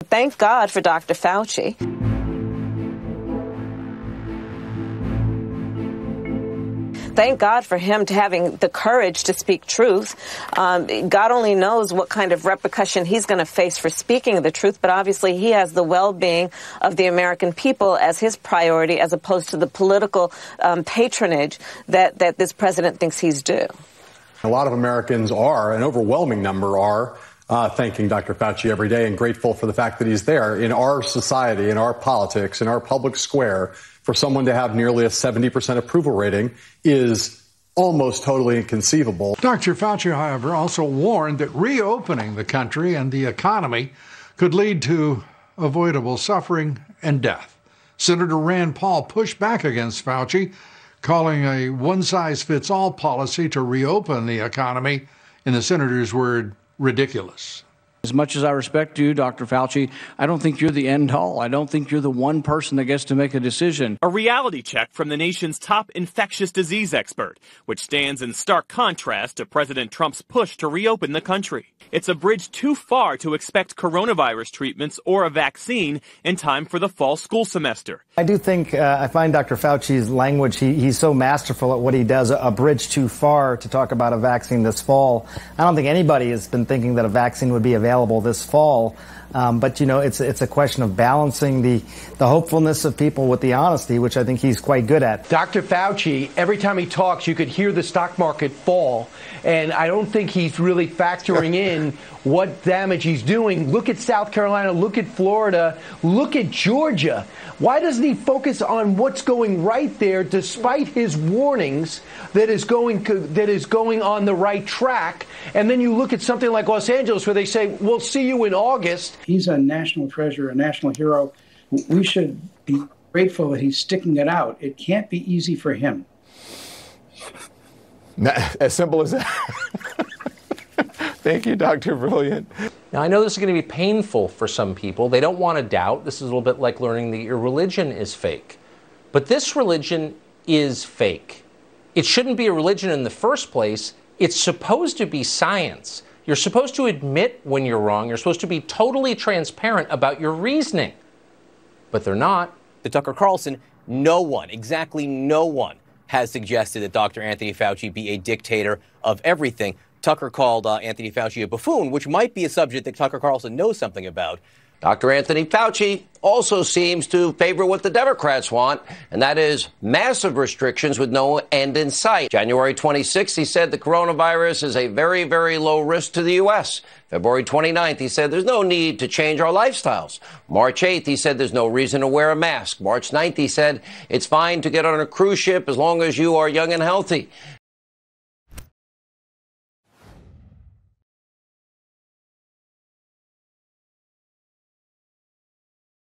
Thank God for Dr. Fauci. Thank God for him to having the courage to speak truth. God only knows what kind of repercussion he's going to face for speaking the truth, but obviously he has the well-being of the American people as his priority, as opposed to the political patronage that this president thinks he's due. A lot of Americans are, an overwhelming number are, thanking Dr. Fauci every day and grateful for the fact that he's there in our society, in our politics, in our public square. For someone to have nearly a 70% approval rating is almost totally inconceivable. Dr. Fauci, however, also warned that reopening the country and the economy could lead to avoidable suffering and death. Senator Rand Paul pushed back against Fauci, calling a one-size-fits-all policy to reopen the economy, in the senator's word, ridiculous. As much as I respect you, Dr. Fauci, I don't think you're the end all. I don't think you're the one person that gets to make a decision. A reality check from the nation's top infectious disease expert, which stands in stark contrast to President Trump's push to reopen the country. It's a bridge too far to expect coronavirus treatments or a vaccine in time for the fall school semester. I do think I find Dr. Fauci's language, he's so masterful at what he does, a bridge too far to talk about a vaccine this fall. I don't think anybody has been thinking that a vaccine would be available this fall. But, you know, it's a question of balancing the hopefulness of people with the honesty, which I think he's quite good at. Dr. Fauci, every time he talks, you could hear the stock market fall. And I don't think he's really factoring in what damage he's doing. Look at South Carolina. Look at Florida. Look at Georgia. Why doesn't he focus on what's going right there, despite his warnings that is going on the right track? And then you look at something like Los Angeles, where they say, we'll see you in August. He's a national treasure, a national hero. We should be grateful that he's sticking it out. It can't be easy for him. As simple as that. Thank you, Dr. Brilliant. Now, I know this is going to be painful for some people. They don't want to doubt. This is a little bit like learning that your religion is fake. But this religion is fake. It shouldn't be a religion in the first place. It's supposed to be science. You're supposed to admit when you're wrong. You're supposed to be totally transparent about your reasoning. But they're not. To Tucker Carlson, no one, exactly no one, has suggested that Dr. Anthony Fauci be a dictator of everything. Tucker called Anthony Fauci a buffoon, which might be a subject that Tucker Carlson knows something about. Dr. Anthony Fauci also seems to favor what the Democrats want, and that is massive restrictions with no end in sight. January 26th, he said the coronavirus is a very, very low risk to the U.S. February 29th, he said there's no need to change our lifestyles. March 8th, he said there's no reason to wear a mask. March 9th, he said it's fine to get on a cruise ship as long as you are young and healthy.